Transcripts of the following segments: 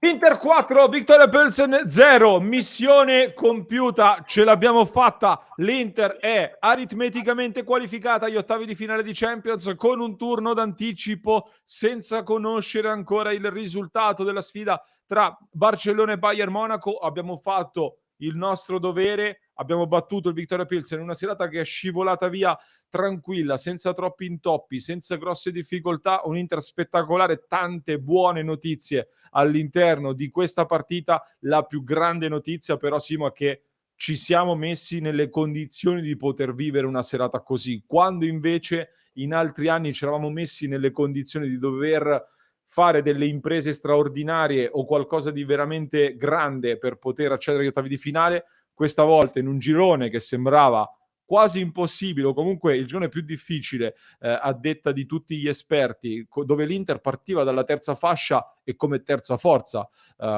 Inter 4, Viktoria Pilsen 0, missione compiuta, ce l'abbiamo fatta, l'Inter è aritmeticamente qualificata agli ottavi di finale di Champions con un turno d'anticipo senza conoscere ancora il risultato della sfida tra Barcellona e Bayern Monaco. Abbiamo fatto il nostro dovere, abbiamo battuto il Viktoria Pilsen in una serata che è scivolata via tranquilla, senza troppi intoppi, senza grosse difficoltà, un Inter spettacolare, tante buone notizie all'interno di questa partita. La più grande notizia però, Simo, è che ci siamo messi nelle condizioni di poter vivere una serata così, quando invece in altri anni ci eravamo messi nelle condizioni di dover fare delle imprese straordinarie o qualcosa di veramente grande per poter accedere agli ottavi di finale. Questa volta in un girone che sembrava quasi impossibile, o comunque il girone più difficile, a detta di tutti gli esperti, dove l'Inter partiva dalla terza fascia e come terza forza,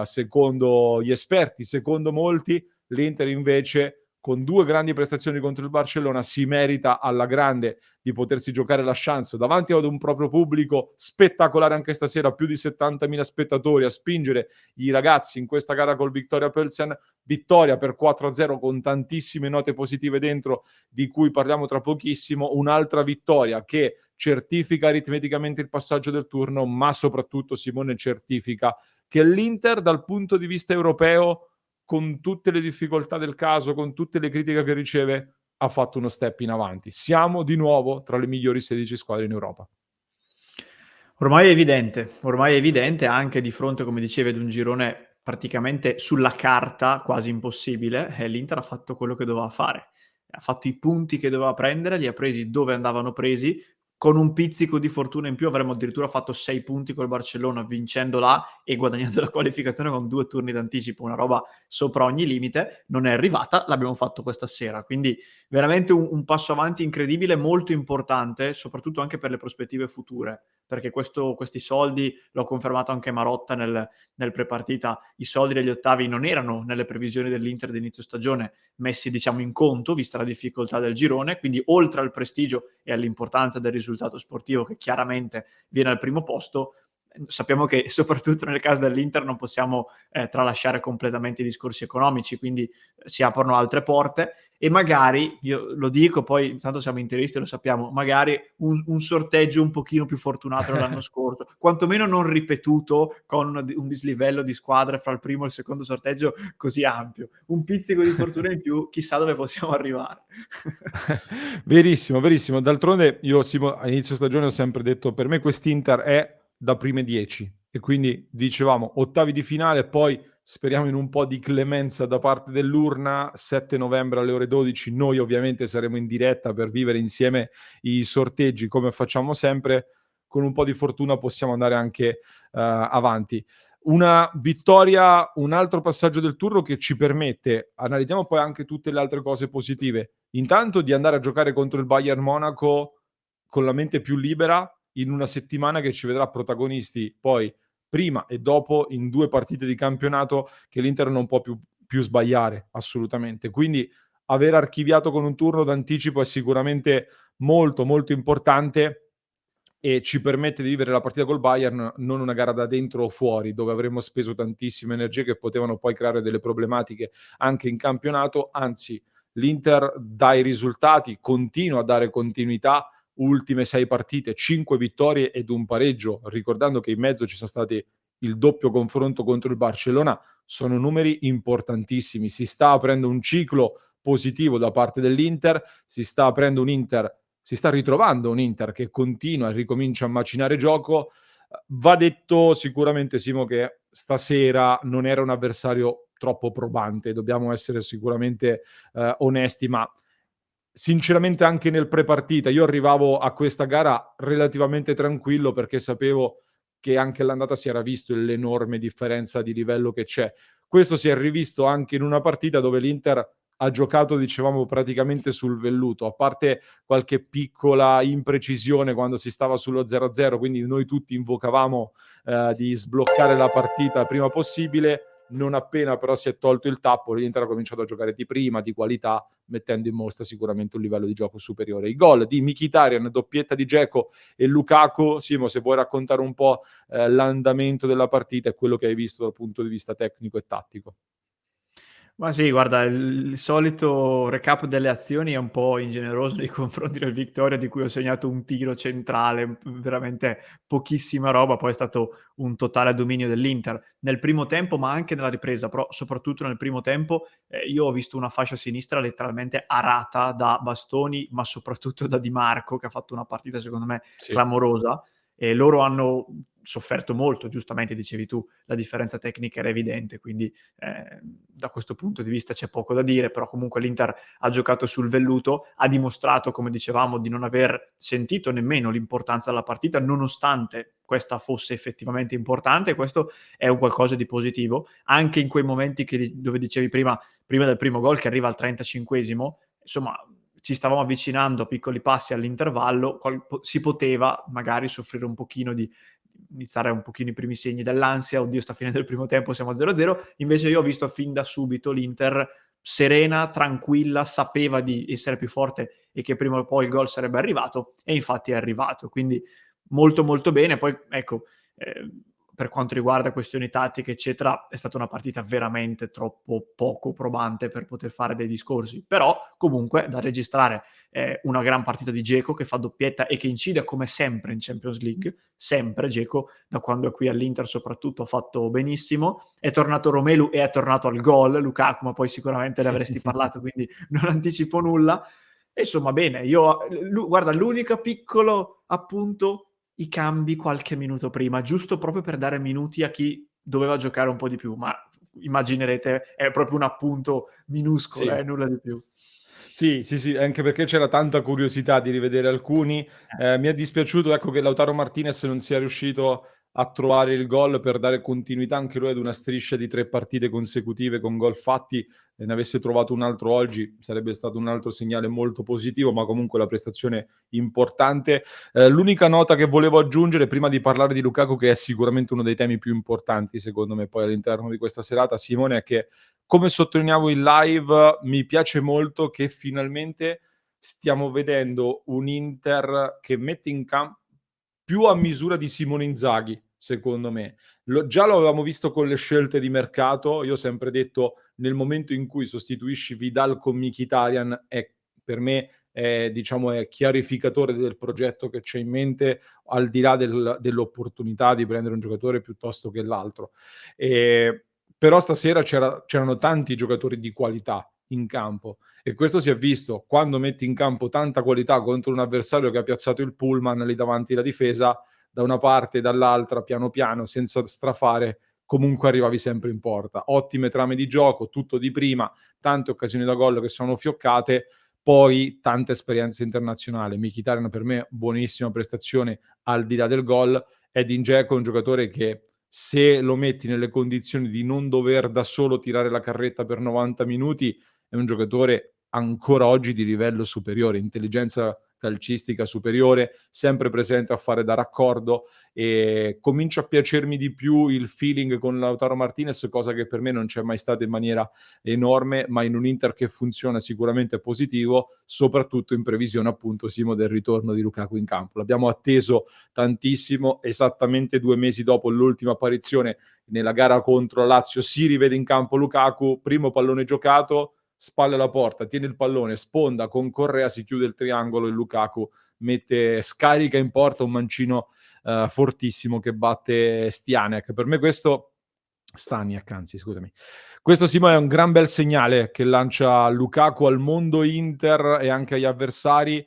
secondo gli esperti, secondo molti, l'Inter invece con due grandi prestazioni contro il Barcellona si merita alla grande di potersi giocare la chance davanti ad un proprio pubblico spettacolare anche stasera, più di 70.000 spettatori a spingere i ragazzi in questa gara col Viktoria Pilsen. Vittoria per 4-0 con tantissime note positive dentro, di cui parliamo tra pochissimo. Un'altra vittoria che certifica aritmeticamente il passaggio del turno, ma soprattutto, Simone, certifica che l'Inter dal punto di vista europeo, con tutte le difficoltà del caso, con tutte le critiche che riceve, ha fatto uno step in avanti. Siamo di nuovo tra le migliori 16 squadre in Europa. Ormai è evidente anche di fronte, come dicevi, ad un girone praticamente sulla carta quasi impossibile, e l'Inter ha fatto quello che doveva fare. Ha fatto i punti che doveva prendere, li ha presi dove andavano presi. Con un pizzico di fortuna in più avremmo addirittura fatto 6 punti col Barcellona, vincendo là e guadagnando la qualificazione con 2 turni d'anticipo, una roba sopra ogni limite. Non è arrivata, l'abbiamo fatto questa sera, quindi veramente un passo avanti incredibile, molto importante, soprattutto anche per le prospettive future, perché questi soldi, l'ho confermato anche Marotta nel prepartita, i soldi degli ottavi non erano nelle previsioni dell'Inter di inizio stagione messi, diciamo, in conto, vista la difficoltà del girone, quindi oltre al prestigio e all'importanza del risultato sportivo, che chiaramente viene al primo posto, sappiamo che soprattutto nel caso dell'Inter non possiamo tralasciare completamente i discorsi economici, quindi si aprono altre porte e magari, io lo dico, poi tanto siamo interisti, lo sappiamo, magari un sorteggio un pochino più fortunato dell'anno scorso, quantomeno non ripetuto con un dislivello di squadre fra il primo e il secondo sorteggio così ampio. Un pizzico di fortuna in più, chissà dove possiamo arrivare. Verissimo, verissimo. D'altronde io, Simo, a inizio stagione ho sempre detto, per me quest'Inter è da prime 10, e quindi dicevamo ottavi di finale, poi speriamo in un po' di clemenza da parte dell'urna. 7 novembre alle ore 12 noi ovviamente saremo in diretta per vivere insieme i sorteggi come facciamo sempre. Con un po' di fortuna possiamo andare anche avanti. Una vittoria, un altro passaggio del turno che ci permette, analizziamo poi anche tutte le altre cose positive, intanto di andare a giocare contro il Bayern Monaco con la mente più libera, in una settimana che ci vedrà protagonisti poi prima e dopo in 2 partite di campionato che l'Inter non può più sbagliare assolutamente. Quindi aver archiviato con un turno d'anticipo è sicuramente molto, molto importante e ci permette di vivere la partita col Bayern non una gara da dentro o fuori, dove avremmo speso tantissime energie che potevano poi creare delle problematiche anche in campionato. Anzi, l'Inter dà i risultati, continua a dare continuità. Ultime 6 partite, 5 vittorie ed un pareggio, ricordando che in mezzo ci sono stati il doppio confronto contro il Barcellona. Sono numeri importantissimi. Si sta aprendo un ciclo positivo da parte dell'Inter, si sta ritrovando un Inter che continua e ricomincia a macinare gioco. Va detto sicuramente, Simo, che stasera non era un avversario troppo probante, dobbiamo essere sicuramente onesti, ma sinceramente anche nel pre-partita io arrivavo a questa gara relativamente tranquillo, perché sapevo che anche all'andata si era visto l'enorme differenza di livello che c'è. Questo si è rivisto anche in una partita dove l'Inter ha giocato, dicevamo, praticamente sul velluto, a parte qualche piccola imprecisione quando si stava sullo 0-0, quindi noi tutti invocavamo di sbloccare la partita prima possibile. non appena però si è tolto il tappo, l'Inter ha cominciato a giocare di prima, di qualità, mettendo in mostra sicuramente un livello di gioco superiore. I gol di Mkhitaryan, doppietta di Dzeko e Lukaku. Simo, se vuoi raccontare un po' l'andamento della partita e quello che hai visto dal punto di vista tecnico e tattico. Ma sì, guarda, il solito recap delle azioni è un po' ingeneroso nei confronti del Victoria, di cui ho segnato un tiro centrale, veramente pochissima roba, poi è stato un totale dominio dell'Inter. Nel primo tempo, ma anche nella ripresa, però soprattutto nel primo tempo, io ho visto una fascia sinistra letteralmente arata da Bastoni, ma soprattutto da Di Marco, che ha fatto una partita secondo me Sì. clamorosa, e loro hanno sofferto molto, giustamente dicevi tu, la differenza tecnica era evidente, quindi da questo punto di vista c'è poco da dire, però comunque l'Inter ha giocato sul velluto, ha dimostrato, come dicevamo, di non aver sentito nemmeno l'importanza della partita, nonostante questa fosse effettivamente importante, e questo è un qualcosa di positivo, anche in quei momenti dove dicevi prima del primo gol che arriva al 35esimo, insomma ci stavamo avvicinando a piccoli passi all'intervallo, si poteva magari soffrire un pochino di iniziare un pochino i primi segni dell'ansia, oddio sta finendo il primo tempo, siamo a 0-0, invece io ho visto fin da subito l'Inter serena, tranquilla, sapeva di essere più forte e che prima o poi il gol sarebbe arrivato, e infatti è arrivato, quindi molto molto bene. Poi ecco, per quanto riguarda questioni tattiche eccetera, è stata una partita veramente troppo poco probante per poter fare dei discorsi, però comunque da registrare una gran partita di Dzeko che fa doppietta e che incide come sempre in Champions League, sempre Dzeko, da quando è qui all'Inter soprattutto ha fatto benissimo, è tornato Romelu e è tornato al gol, Lukaku, ma poi sicuramente ne avresti parlato, quindi non anticipo nulla. E insomma bene, guarda, l'unico piccolo appunto, i cambi qualche minuto prima, giusto proprio per dare minuti a chi doveva giocare un po' di più, ma immaginerete è proprio un appunto minuscolo, Sì. nulla di più. Sì, sì, sì, anche perché c'era tanta curiosità di rivedere alcuni. Mi è dispiaciuto, ecco, che Lautaro Martinez non sia riuscito a trovare il gol per dare continuità anche lui ad una striscia di 3 partite consecutive con gol fatti, e ne avesse trovato un altro oggi sarebbe stato un altro segnale molto positivo, ma comunque la prestazione importante. L'unica nota che volevo aggiungere prima di parlare di Lukaku, che è sicuramente uno dei temi più importanti secondo me poi all'interno di questa serata, Simone, è che come sottolineavo in live, mi piace molto che finalmente stiamo vedendo un Inter che mette in più a misura di Simone Inzaghi, secondo me. Già lo avevamo visto con le scelte di mercato. Io ho sempre detto, nel momento in cui sostituisci Vidal con Mkhitaryan, è per me diciamo, è chiarificatore del progetto che c'è in mente, al di là dell'opportunità di prendere un giocatore piuttosto che l'altro. Però stasera c'erano tanti giocatori di qualità in campo, e questo si è visto. Quando metti in campo tanta qualità contro un avversario che ha piazzato il pullman lì davanti alla difesa, da una parte e dall'altra, piano piano, senza strafare, comunque arrivavi sempre in porta. Ottime trame di gioco, tutto di prima, tante occasioni da gol che sono fioccate, poi tanta esperienza internazionale. Mkhitaryan per me buonissima prestazione al di là del gol. Edin Dzeko è un giocatore che, se lo metti nelle condizioni di non dover da solo tirare la carretta per 90 minuti, è un giocatore ancora oggi di livello superiore, intelligenza calcistica superiore, sempre presente a fare da raccordo, e comincia a piacermi di più il feeling con Lautaro Martinez, cosa che per me non c'è mai stata in maniera enorme, ma in un Inter che funziona sicuramente è positivo, soprattutto in previsione appunto, Simo, del ritorno di Lukaku in campo. L'abbiamo atteso tantissimo, esattamente 2 mesi dopo l'ultima apparizione nella gara contro la Lazio si rivede in campo Lukaku, primo pallone giocato, spalle alla porta, tiene il pallone, sponda con Correa, si chiude il triangolo e Lukaku scarica in porta un mancino fortissimo che batte Staniak. Per me questo Staniak, anzi, scusami. Questo, Simo, è un gran bel segnale che lancia Lukaku al mondo Inter e anche agli avversari.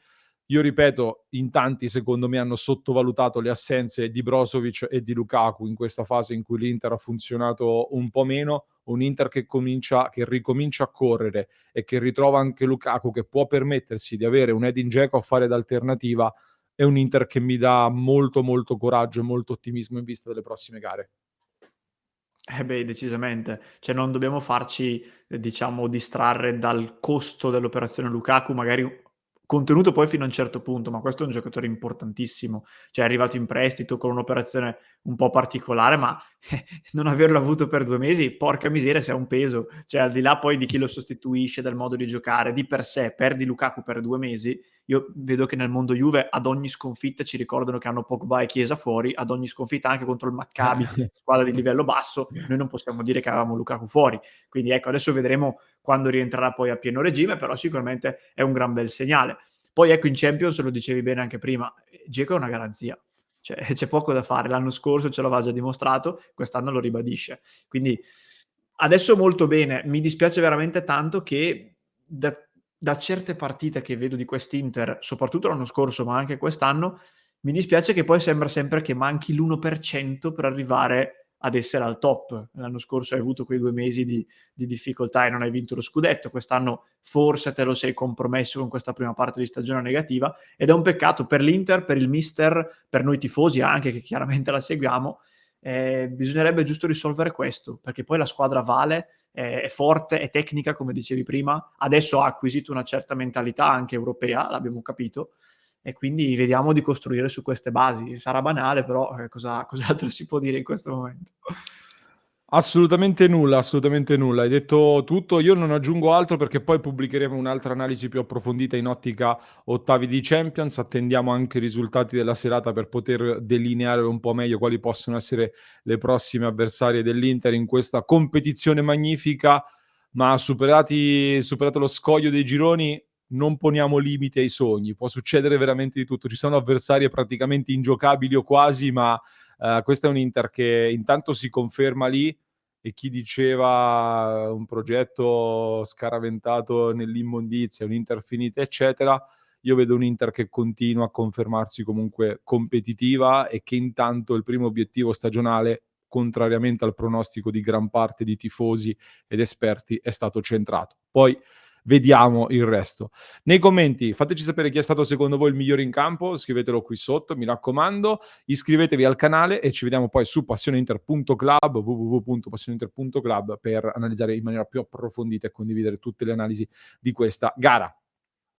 Io ripeto, in tanti secondo me hanno sottovalutato le assenze di Brozovic e di Lukaku in questa fase in cui l'Inter ha funzionato un po' meno. Un Inter che ricomincia a correre e che ritrova anche Lukaku, che può permettersi di avere un Edin Dzeko a fare da alternativa, è un Inter che mi dà molto molto coraggio e molto ottimismo in vista delle prossime gare. Eh beh, decisamente. Cioè non dobbiamo farci, diciamo, distrarre dal costo dell'operazione Lukaku, magari contenuto poi fino a un certo punto, ma questo è un giocatore importantissimo. Cioè è arrivato in prestito con un'operazione un po' particolare, ma non averlo avuto per 2 mesi, porca miseria se ha un peso. Cioè, al di là poi di chi lo sostituisce, del modo di giocare, di per sé, perdi Lukaku per 2 mesi, io vedo che nel mondo Juve ad ogni sconfitta ci ricordano che hanno Pogba e Chiesa fuori, ad ogni sconfitta anche contro il Maccabi, squadra di livello basso, noi non possiamo dire che avevamo Lukaku fuori. Quindi ecco, adesso vedremo quando rientrerà poi a pieno regime, però sicuramente è un gran bel segnale. Poi ecco, in Champions, lo dicevi bene anche prima, Dzeko è una garanzia. Cioè, c'è poco da fare. L'anno scorso ce l'aveva già dimostrato, quest'anno lo ribadisce. Quindi adesso molto bene. Mi dispiace veramente tanto che da certe partite che vedo di quest'Inter, soprattutto l'anno scorso, ma anche quest'anno, mi dispiace che poi sembra sempre che manchi l'1% per arrivare ad essere al top. L'anno scorso hai avuto quei 2 mesi di difficoltà e non hai vinto lo scudetto. Quest'anno forse te lo sei compromesso con questa prima parte di stagione negativa ed è un peccato per l'Inter, per il mister, per noi tifosi anche che chiaramente la seguiamo. Bisognerebbe giusto risolvere questo, perché poi la squadra vale, è forte, è tecnica come dicevi prima, adesso ha acquisito una certa mentalità anche europea, l'abbiamo capito, e quindi vediamo di costruire su queste basi. Sarà banale, però cos'altro si può dire in questo momento? Assolutamente nulla, assolutamente nulla. Hai detto tutto. Io non aggiungo altro perché poi pubblicheremo un'altra analisi più approfondita in ottica ottavi di Champions. Attendiamo anche i risultati della serata per poter delineare un po' meglio quali possono essere le prossime avversarie dell'Inter in questa competizione magnifica. Ma superato lo scoglio dei gironi, non poniamo limiti ai sogni. Può succedere veramente di tutto. Ci sono avversarie praticamente ingiocabili o quasi, ma questa è un Inter che intanto si conferma lì e chi diceva un progetto scaraventato nell'immondizia, un Inter finita, eccetera, io vedo un Inter che continua a confermarsi comunque competitiva e che intanto il primo obiettivo stagionale, contrariamente al pronostico di gran parte di tifosi ed esperti, è stato centrato. Poi vediamo il resto. Nei commenti fateci sapere chi è stato secondo voi il migliore in campo, scrivetelo qui sotto, mi raccomando. Iscrivetevi al canale e ci vediamo poi su passioneinter.club, www.passioneinter.club, per analizzare in maniera più approfondita e condividere tutte le analisi di questa gara.